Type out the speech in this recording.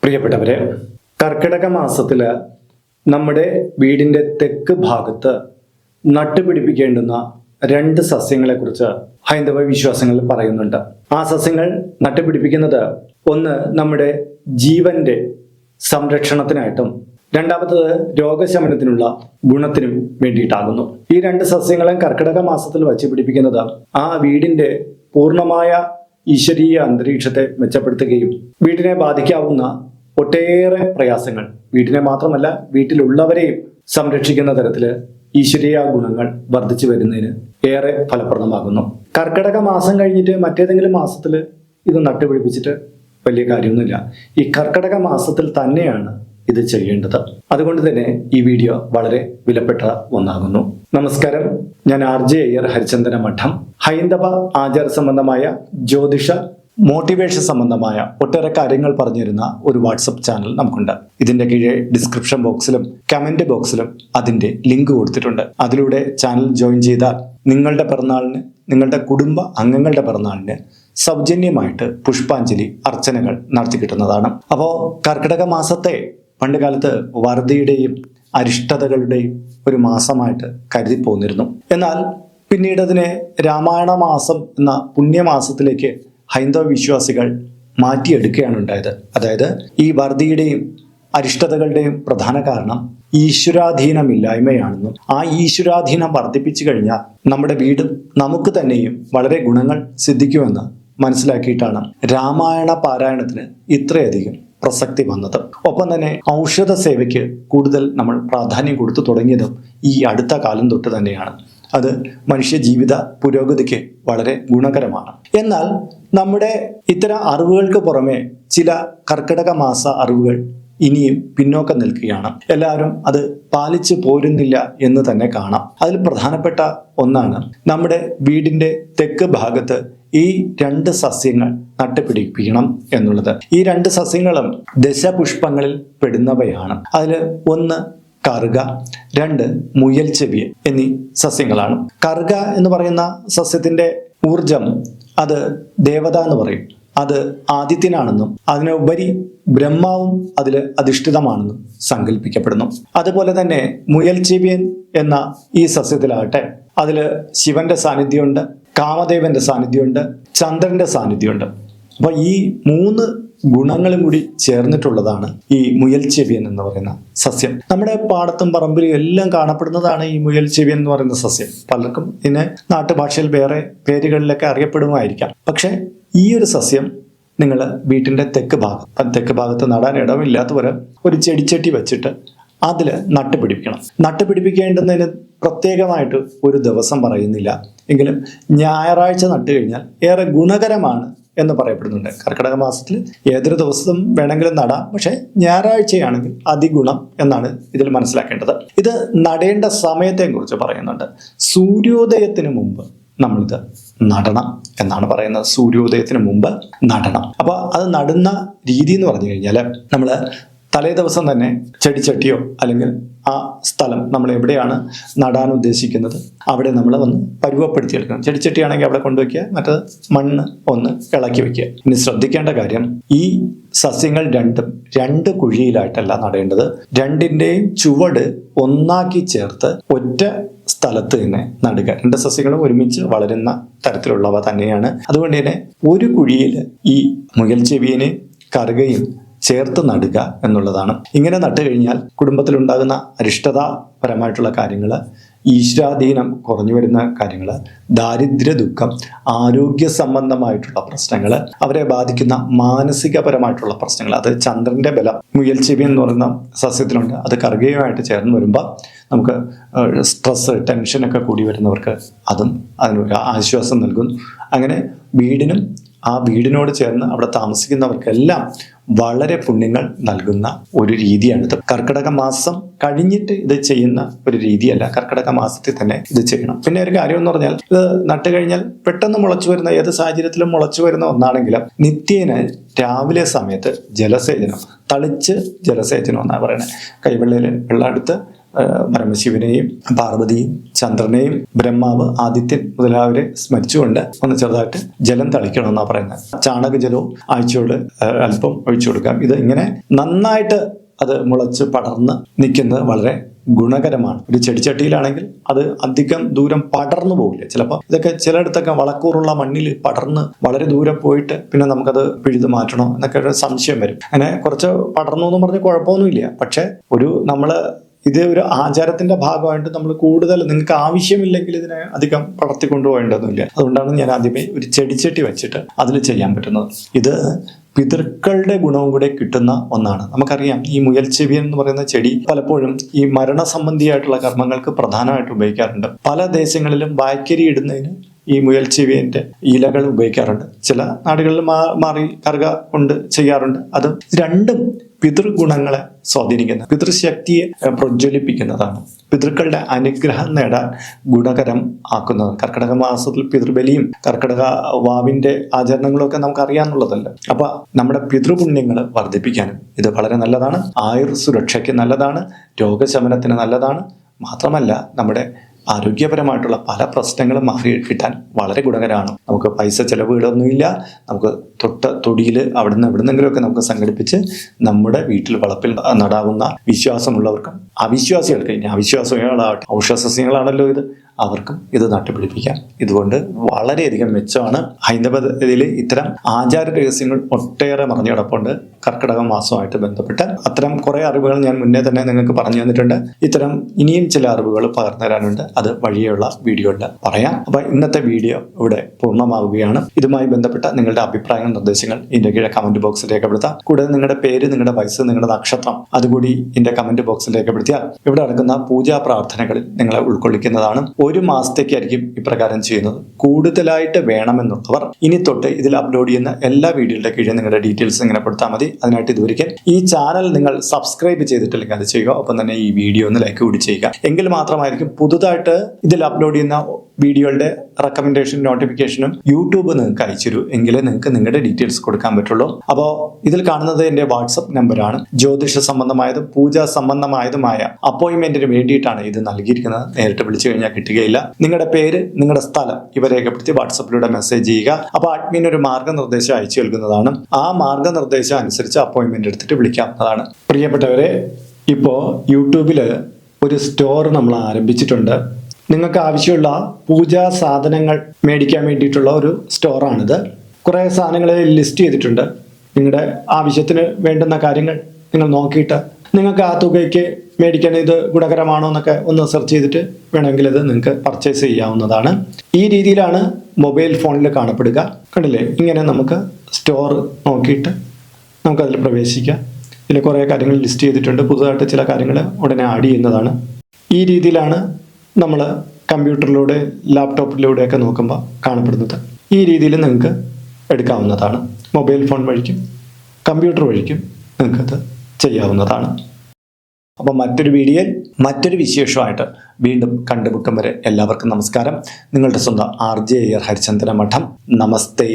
പ്രിയപ്പെട്ടവരെ, കർക്കിടക മാസത്തില് നമ്മുടെ വീടിന്റെ തെക്ക് ഭാഗത്ത് നട്ടുപിടിപ്പിക്കേണ്ടുന്ന 2 സസ്യങ്ങളെക്കുറിച്ച് ഹൈന്ദവ വിശ്വാസങ്ങളിൽ പറയുന്നുണ്ട്. ആ സസ്യങ്ങൾ നട്ടുപിടിപ്പിക്കുന്നത് ഒന്ന് നമ്മുടെ ജീവന്റെ സംരക്ഷണത്തിനായിട്ടും രണ്ടാമത്തത് രോഗശമനത്തിനുള്ള ഗുണത്തിനും വേണ്ടിയിട്ടാകുന്നു. ഈ 2 സസ്യങ്ങളും കർക്കിടക മാസത്തിൽ വച്ച് പിടിപ്പിക്കുന്നത് ആ വീടിന്റെ പൂർണ്ണമായ ഈശ്വരീയ അന്തരീക്ഷത്തെ മെച്ചപ്പെടുത്തുകയും വീടിനെ ബാധിക്കാവുന്ന ഒട്ടേറെ പ്രയാസങ്ങൾ, വീട്ടിനെ മാത്രമല്ല വീട്ടിലുള്ളവരെയും സംരക്ഷിക്കുന്ന തരത്തില് ഈശ്വരീയ ഗുണങ്ങൾ വർദ്ധിച്ചു വരുന്നതിന് ഏറെ ഫലപ്രദമാകുന്നു. കർക്കിടക മാസം കഴിഞ്ഞിട്ട് മറ്റേതെങ്കിലും മാസത്തിൽ ഇത് നട്ടുപിടിപ്പിച്ചിട്ട് വലിയ കാര്യമൊന്നുമില്ല. ഈ കർക്കിടക മാസത്തിൽ തന്നെയാണ് ഇത് ചെയ്യേണ്ടത്. അതുകൊണ്ട് തന്നെ ഈ വീഡിയോ വളരെ വിലപ്പെട്ട ഒന്നാകുന്നു. നമസ്കാരം, ഞാൻ RJ അയ്യർ, ഹരിചന്ദന മഠം. ഹൈന്ദവ ആചാര സംബന്ധമായ ജ്യോതിഷ മോട്ടിവേഷൻ സംബന്ധമായ ഒട്ടേറെ കാര്യങ്ങൾ പറഞ്ഞിരുന്ന ഒരു വാട്സപ്പ് ചാനൽ നമുക്കുണ്ട്. ഇതിന്റെ കീഴെ ഡിസ്ക്രിപ്ഷൻ ബോക്സിലും കമന്റ് ബോക്സിലും അതിന്റെ ലിങ്ക് കൊടുത്തിട്ടുണ്ട്. അതിലൂടെ ചാനൽ ജോയിൻ ചെയ്താൽ നിങ്ങളുടെ പിറന്നാളിന്, നിങ്ങളുടെ കുടുംബ അംഗങ്ങളുടെ പിറന്നാളിന് സൗജന്യമായിട്ട് പുഷ്പാഞ്ജലി അർച്ചനകൾ നടത്തി കിട്ടുന്നതാണ്. അപ്പോൾ കർക്കിടക മാസത്തെ പണ്ട് കാലത്ത് വറുതിയുടെയും അരിഷ്ടതകളുടെയും ഒരു മാസമായിട്ട് കരുതി പോന്നിരുന്നു. എന്നാൽ പിന്നീട് അതിനെ രാമായണ മാസം എന്ന പുണ്യമാസത്തിലേക്ക് ഹൈന്ദവ വിശ്വാസികൾ മാറ്റിയെടുക്കുകയാണ് ഉണ്ടായത്. അതായത് ഈ വറുതിയുടെയും അരിഷ്ടതകളുടെയും പ്രധാന കാരണം ഈശ്വരാധീനമില്ലായ്മയാണെന്നും ആ ഈശ്വരാധീനം വർദ്ധിപ്പിച്ചു കഴിഞ്ഞാൽ നമ്മുടെ വീടും നമുക്ക് തന്നെയും വളരെ ഗുണങ്ങൾ സിദ്ധിക്കുമെന്ന് മനസ്സിലാക്കിയിട്ടാണ് രാമായണ പാരായണത്തിന് ഇത്രയധികം പ്രസക്തി വന്നത്. ഒപ്പം തന്നെ ഔഷധ സേവയ്ക്ക് കൂടുതൽ നമ്മൾ പ്രാധാന്യം കൊടുത്തു തുടങ്ങിയതും ഈ അടുത്ത കാലം തൊട്ട് തന്നെയാണ്. അത് മനുഷ്യ ജീവിത പുരോഗതിക്ക് വളരെ ഗുണകരമാണ്. എന്നാൽ നമ്മുടെ ഇത്തരം അറിവുകൾക്ക് പുറമെ ചില കർക്കിടക മാസ അറിവുകൾ ഇനിയും പിന്നോക്കം നിൽക്കുകയാണ്. എല്ലാവരും അത് പാലിച്ചു പോരുന്നില്ല എന്ന് തന്നെ കാണാം. അതിൽ പ്രധാനപ്പെട്ട ഒന്നാണ് നമ്മുടെ വീടിന്റെ തെക്ക് ഭാഗത്ത് ഈ 2 സസ്യങ്ങൾ നട്ടുപിടിപ്പിക്കണം എന്നുള്ളത്. ഈ 2 സസ്യങ്ങളും ദശപുഷ്പങ്ങളിൽ പെടുന്നവയാണ്. അതിൽ ഒന്ന് കറുക, 2 മുയൽ ചെവി എന്നീ സസ്യങ്ങളാണ്. കറുക എന്ന് പറയുന്ന സസ്യത്തിന്റെ ഊർജം അത് ദേവത എന്ന് പറയും. അത് ആദിത്യനാണെന്നും അതിനുപരി ബ്രഹ്മാവും അതിൽ അധിഷ്ഠിതമാണെന്നും സങ്കല്പിക്കപ്പെടുന്നു. അതുപോലെ തന്നെ മുയൽ ചെവിയൻ എന്ന ഈ സസ്യത്തിലാകട്ടെ അതിൽ ശിവന്റെ സാന്നിധ്യമുണ്ട്, കാമദേവന്റെ സാന്നിധ്യമുണ്ട്, ചന്ദ്രന്റെ സാന്നിധ്യമുണ്ട്. അപ്പൊ ഈ 3 ഗുണങ്ങളും കൂടി ചേർന്നിട്ടുള്ളതാണ് ഈ മുയൽ ചെവിയൻ എന്ന് പറയുന്ന സസ്യം. നമ്മുടെ പാടത്തും പറമ്പിലും എല്ലാം കാണപ്പെടുന്നതാണ് ഈ മുയൽ ചെവിയൻ എന്ന് പറയുന്ന സസ്യം. പലർക്കും ഇതിനെ നാട്ടുഭാഷയിൽ വേറെ പേരുകളിലൊക്കെ അറിയപ്പെടുമായിരിക്കാം. പക്ഷെ ഈ ഒരു സസ്യം നിങ്ങൾ വീട്ടിന്റെ തെക്ക് ഭാഗത്ത് നടാൻ ഇടമില്ലാത്തവരെ ഒരു ചെടിച്ചട്ടി വെച്ചിട്ട് അതിൽ നട്ടുപിടിപ്പിക്കണം. നട്ടുപിടിപ്പിക്കേണ്ടുന്നതിന് പ്രത്യേകമായിട്ട് ഒരു ദിവസം പറയുന്നില്ല, എങ്കിലും ഞായറാഴ്ച നട്ടു കഴിഞ്ഞാൽ ഏറെ ഗുണകരമാണ് എന്ന് പറയപ്പെടുന്നുണ്ട്. കർക്കിടക മാസത്തിൽ ഏതൊരു ദിവസവും വേണമെങ്കിലും നടാം, പക്ഷെ ഞായറാഴ്ചയാണെങ്കിൽ അതിഗുണം എന്നാണ് ഇതിൽ മനസ്സിലാക്കേണ്ടത്. ഇത് നടേണ്ട സമയത്തെ കുറിച്ച് പറയുന്നുണ്ട്. സൂര്യോദയത്തിന് മുമ്പ് നമ്മളിത് നടണം എന്നാണ് പറയുന്നത്. സൂര്യോദയത്തിന് മുമ്പ് നടണം. അപ്പൊ അത് നടുന്ന രീതി എന്ന് പറഞ്ഞു കഴിഞ്ഞാൽ നമ്മൾ തലേ ദിവസം തന്നെ ചെടിച്ചട്ടിയോ അല്ലെങ്കിൽ ആ സ്ഥലം നമ്മൾ എവിടെയാണ് നടാൻ ഉദ്ദേശിക്കുന്നത് അവിടെ നമ്മൾ ഒന്ന് പരുവപ്പെടുത്തിയെടുക്കണം. ചെടിച്ചട്ടിയാണെങ്കിൽ അവിടെ കൊണ്ടുവയ്ക്കുക, മറ്റത് മണ്ണ് ഒന്ന് ഇളക്കി വെക്കുക. ഇനി ശ്രദ്ധിക്കേണ്ട കാര്യം, ഈ സസ്യങ്ങൾ 2 കുഴിയിലായിട്ടല്ല നടേണ്ടത്. 2ന്റെയും ചുവട് ഒന്നാക്കി ചേർത്ത് ഒറ്റ സ്ഥലത്ത് തന്നെ നടുക. 2 സസ്യങ്ങളും ഒരുമിച്ച് വളരുന്ന തരത്തിലുള്ളവ തന്നെയാണ്. അതുകൊണ്ട് തന്നെ ഒരു കുഴിയിൽ ഈ മുയൽ ചെവിയനെ കറുകയും ചേർത്ത് നടുക എന്നുള്ളതാണ്. ഇങ്ങനെ നട്ടു കഴിഞ്ഞാൽ കുടുംബത്തിലുണ്ടാകുന്ന അരിഷ്ടതാപരമായിട്ടുള്ള കാര്യങ്ങൾ, ഈശ്വരാധീനം കുറഞ്ഞു വരുന്ന കാര്യങ്ങൾ, ദാരിദ്ര്യ ദുഃഖം, ആരോഗ്യ സംബന്ധമായിട്ടുള്ള പ്രശ്നങ്ങൾ, അവരെ ബാധിക്കുന്ന മാനസികപരമായിട്ടുള്ള പ്രശ്നങ്ങൾ, അത് ചന്ദ്രന്റെ ബലം മുയൽ ചെവി എന്ന് പറയുന്ന സസ്യത്തിലുണ്ട്. അത് കറുകയുമായിട്ട് ചേർന്ന് വരുമ്പോൾ നമുക്ക് സ്ട്രെസ്, ടെൻഷനൊക്കെ കൂടി വരുന്നവർക്ക് അതും അതിനൊരു ആശ്വാസം നൽകുന്നു. അങ്ങനെ വീടിനും ആ വീടിനോട് ചേർന്ന് അവിടെ താമസിക്കുന്നവർക്കെല്ലാം വളരെ പുണ്യങ്ങൾ നൽകുന്ന ഒരു രീതിയാണിത്. കർക്കിടക മാസം കഴിഞ്ഞിട്ട് ഇത് ചെയ്യുന്ന ഒരു രീതിയല്ല, കർക്കിടക മാസത്തിൽ തന്നെ ഇത് ചെയ്യണം. പിന്നെ ഒരു കാര്യം എന്ന് പറഞ്ഞാൽ, ഇത് നട്ടു കഴിഞ്ഞാൽ പെട്ടെന്ന് മുളച്ചു വരുന്ന, ഏത് സാഹചര്യത്തിലും മുളച്ചു വരുന്ന ഒന്നാണെങ്കിലും നിത്യേന രാവിലെ സമയത്ത് ജലസേചനം, തളിച്ച് ജലസേചനം എന്നാണ് പറയുന്നത്. കൈവെള്ളയിൽ വെള്ളം എടുത്ത് പരമശിവനെയും പാർവതിയും ചന്ദ്രനെയും ബ്രഹ്മാവ് ആദിത്യൻ മുതലായവരെ സ്മരിച്ചുകൊണ്ട് ഒന്ന് ചെറുതായിട്ട് ജലം തളിക്കണമെന്നാണ് പറയുന്നത്. ചാണകജലവും ആഴ്ചയോട് അല്പം ഒഴിച്ചു കൊടുക്കാം. ഇത് ഇങ്ങനെ നന്നായിട്ട് അത് മുളച്ച് പടർന്ന് നിൽക്കുന്നത് വളരെ ഗുണകരമാണ്. ഒരു ചെടിച്ചട്ടിയിലാണെങ്കിൽ അത് അധികം ദൂരം പടർന്നു പോകില്ല. ചിലപ്പോൾ ഇതൊക്കെ ചിലയിടത്തൊക്കെ വളക്കൂറുള്ള മണ്ണിൽ പടർന്ന് വളരെ ദൂരം പോയിട്ട് പിന്നെ നമുക്കത് പിഴുത് മാറ്റണോ എന്നൊക്കെ ഒരു സംശയം വരും. അങ്ങനെ കുറച്ച് പടർന്നു എന്ന് പറഞ്ഞ് കുഴപ്പമൊന്നുമില്ല. പക്ഷെ ഇത് ഒരു ആചാരത്തിന്റെ ഭാഗമായിട്ട് നമ്മൾ കൂടുതൽ നിങ്ങൾക്ക് ആവശ്യമില്ലെങ്കിൽ ഇതിനെ അധികം പടർത്തി കൊണ്ടുപോകേണ്ടതൊന്നുമില്ല. അതുകൊണ്ടാണ് ഞാൻ ആദ്യമേ ഒരു ചെടിച്ചട്ടി വെച്ചിട്ട് അതിൽ ചെയ്യാൻ പറ്റുന്നത്. ഇത് പിതൃക്കളുടെ ഗുണവും കൂടെ കിട്ടുന്ന ഒന്നാണ്. നമുക്കറിയാം ഈ മുയൽച്ചെവിയൻ എന്ന് പറയുന്ന ചെടി പലപ്പോഴും ഈ മരണസംബന്ധിയായിട്ടുള്ള കർമ്മങ്ങൾക്ക് പ്രധാനമായിട്ട് ഉപയോഗിക്കാറുണ്ട്. പല ദേശങ്ങളിലും വായ്ക്കരി ഇടുന്നതിന് ഈ മുയൽച്ചെവിയന്റെ ഇലകൾ ഉപയോഗിക്കാറുണ്ട്. ചില നാടുകളിൽ മാറി കറുക കൊണ്ട് ചെയ്യാറുണ്ട്. അത് രണ്ടും പിതൃഗുണങ്ങളെ സ്വാധീനിക്കുന്ന പിതൃശക്തിയെ പ്രജ്വലിപ്പിക്കുന്നതാണ്. പിതൃക്കളുടെ അനുഗ്രഹം നേടാൻ ഗുണകരം ആക്കുന്നത്. കർക്കിടക മാസത്തിൽ പിതൃബലിയും കർക്കിടക വാവിന്റെ ആചരണങ്ങളും ഒക്കെ നമുക്ക് അറിയാന്നുള്ളതല്ല. അപ്പൊ നമ്മുടെ പിതൃപുണ്യങ്ങൾ വർദ്ധിപ്പിക്കാനും ഇത് വളരെ നല്ലതാണ്. ആയുർ സുരക്ഷയ്ക്ക് നല്ലതാണ്. രോഗശമനത്തിന് നല്ലതാണ്. മാത്രമല്ല നമ്മുടെ ആരോഗ്യപരമായിട്ടുള്ള പല പ്രശ്നങ്ങളും മാറി കിട്ടാൻ വളരെ ഗുണകരമാണ്. നമുക്ക് പൈസ ചെലവുകളൊന്നുമില്ല. നമുക്ക് തൊടിയിൽ എവിടുന്നെങ്കിലുമൊക്കെ നമുക്ക് സംഘടിപ്പിച്ച് നമ്മുടെ വീട്ടിൽ വളപ്പിൽ നടാവുന്ന വിശ്വാസമുള്ളവർക്കും അവിശ്വാസികൾക്ക്, ഇനി അവിശ്വാസികളാവട്ടെ, ഔഷധസസ്യങ്ങളാണല്ലോ ഇത്, അവർക്കും ഇത് നട്ടുപിടിപ്പിക്കാം. ഇതുകൊണ്ട് വളരെയധികം മെച്ചമാണ്. ഹൈന്ദവതയിൽ ഇത്തരം ആചാര രഹസ്യങ്ങൾ ഒട്ടേറെ മറിഞ്ഞു കിടപ്പുണ്ട്. കർക്കിടക മാസവുമായിട്ട് ബന്ധപ്പെട്ട് അത്തരം കുറെ അറിവുകൾ ഞാൻ മുന്നേ തന്നെ നിങ്ങൾക്ക് പറഞ്ഞു തന്നിട്ടുണ്ട്. ഇത്തരം ഇനിയും ചില അറിവുകൾ പകർന്നു തരാനുണ്ട്. അത് വഴിയുള്ള വീഡിയോയിൽ പറയാം. അപ്പൊ ഇന്നത്തെ വീഡിയോ ഇവിടെ പൂർണ്ണമാവുകയാണ്. ഇതുമായി ബന്ധപ്പെട്ട നിങ്ങളുടെ അഭിപ്രായങ്ങൾ, നിർദ്ദേശങ്ങൾ ഇതിന്റെ കീഴെ കമന്റ് ബോക്സിൽ രേഖപ്പെടുത്താം. കൂടാതെ നിങ്ങളുടെ പേര്, നിങ്ങളുടെ വയസ്സ്, നിങ്ങളുടെ നക്ഷത്രം അതുകൂടി ഇതിന്റെ കമന്റ് ബോക്സിൽ രേഖപ്പെടുത്തിയാൽ ഇവിടെ നടക്കുന്ന പൂജാ പ്രാർത്ഥനകളിൽ നിങ്ങളെ ഉൾക്കൊള്ളിക്കുന്നതാണ്. 1 മാസത്തേക്കായിരിക്കും ഇപ്രകാരം ചെയ്യുന്നത്. കൂടുതലായിട്ട് വേണമെന്നുള്ളവർ ഇനി തൊട്ട് ഇതിൽ അപ്ലോഡ് ചെയ്യുന്ന എല്ലാ വീഡിയോയുടെ കീഴിൽ നിങ്ങളുടെ ഡീറ്റെയിൽസ് ഇങ്ങനെ കൊടുത്താൽ മതി. അതിനായിട്ട് ഇതുവരെയ്ക്കും ഈ ചാനൽ നിങ്ങൾ സബ്സ്ക്രൈബ് ചെയ്തിട്ടില്ലെങ്കിൽ അത് ചെയ്യുക. ഒപ്പം തന്നെ ഈ വീഡിയോ ഒന്ന് ലൈക്ക് കൂടി ചെയ്യുക. എങ്കിൽ മാത്രമായിരിക്കും പുതുതായിട്ട് ഇതിൽ അപ്ലോഡ് ചെയ്യുന്ന വീഡിയോയുടെ റെക്കമെൻഡേഷൻ നോട്ടിഫിക്കേഷനും യൂട്യൂബ് നിങ്ങൾക്ക് അയച്ചു എങ്കിലേ നിങ്ങൾക്ക് നിങ്ങളുടെ ഡീറ്റെയിൽസ് കൊടുക്കാൻ പറ്റുള്ളൂ. അപ്പോൾ ഇതിൽ കാണുന്നത് എൻ്റെ വാട്സപ്പ് നമ്പറാണ്. ജ്യോതിഷ സംബന്ധമായതും പൂജാ സംബന്ധമായതുമായ അപ്പോയിന്റ്മെന്റിന് വേണ്ടിയിട്ടാണ് ഇത് നൽകിയിരിക്കുന്നത്. നേരിട്ട് വിളിച്ചു കഴിഞ്ഞാൽ കിട്ടുകയില്ല. നിങ്ങളുടെ പേര്, നിങ്ങളുടെ സ്ഥലം ഇവ രേഖപ്പെടുത്തി വാട്സപ്പിലൂടെ മെസ്സേജ് ചെയ്യുക. അപ്പോൾ അഡ്മിൻ ഒരു മാർഗനിർദ്ദേശം അയച്ചു നൽകുന്നതാണ്. ആ മാർഗനിർദ്ദേശം അനുസരിച്ച് അപ്പോയിന്റ്മെന്റ് എടുത്തിട്ട് വിളിക്കാവുന്നതാണ്. പ്രിയപ്പെട്ടവരെ, ഇപ്പോൾ യൂട്യൂബിൽ ഒരു സ്റ്റോർ നമ്മൾ ആരംഭിച്ചിട്ടുണ്ട്. നിങ്ങൾക്ക് ആവശ്യമുള്ള പൂജാ സാധനങ്ങൾ മേടിക്കാൻ വേണ്ടിയിട്ടുള്ള ഒരു സ്റ്റോറാണിത്. കുറേ സാധനങ്ങൾ ലിസ്റ്റ് ചെയ്തിട്ടുണ്ട്. നിങ്ങളുടെ ആവശ്യത്തിന് വേണ്ടുന്ന കാര്യങ്ങൾ നിങ്ങൾ നോക്കിയിട്ട് നിങ്ങൾക്ക് ആ തുകയ്ക്ക് മേടിക്കാൻ ഇത് ഗുണകരമാണോ എന്നൊക്കെ ഒന്ന് സെർച്ച് ചെയ്തിട്ട് വേണമെങ്കിൽ ഇത് നിങ്ങൾക്ക് പർച്ചേസ് ചെയ്യാവുന്നതാണ്. ഈ രീതിയിലാണ് മൊബൈൽ ഫോണിൽ കാണപ്പെടുക. കണ്ടില്ലേ, ഇങ്ങനെ നമുക്ക് സ്റ്റോർ നോക്കിയിട്ട് നമുക്കതിൽ പ്രവേശിക്കാം. ഇതിൽ കുറേ കാര്യങ്ങൾ ലിസ്റ്റ് ചെയ്തിട്ടുണ്ട്. പുതുതായിട്ട് ചില കാര്യങ്ങൾ ഉടനെ ആഡ് ചെയ്യുന്നതാണ്. ഈ രീതിയിലാണ് നമ്മൾ കമ്പ്യൂട്ടറിലൂടെ ലാപ്ടോപ്പിലൂടെയൊക്കെ നോക്കുമ്പോൾ കാണപ്പെടുന്നത്. ഈ രീതിയിൽ നിങ്ങൾക്ക് എടുക്കാവുന്നതാണ്. മൊബൈൽ ഫോൺ വഴിക്കും കമ്പ്യൂട്ടർ വഴിക്കും നിങ്ങൾക്കത് ചെയ്യാവുന്നതാണ്. അപ്പം മറ്റൊരു വീഡിയോയിൽ മറ്റൊരു വിശേഷമായിട്ട് വീണ്ടും കണ്ടുമുട്ടും വരെ എല്ലാവർക്കും നമസ്കാരം. നിങ്ങളുടെ സ്വന്തം RJ ഹരിചന്ദ്ര മഠം. നമസ്തേ.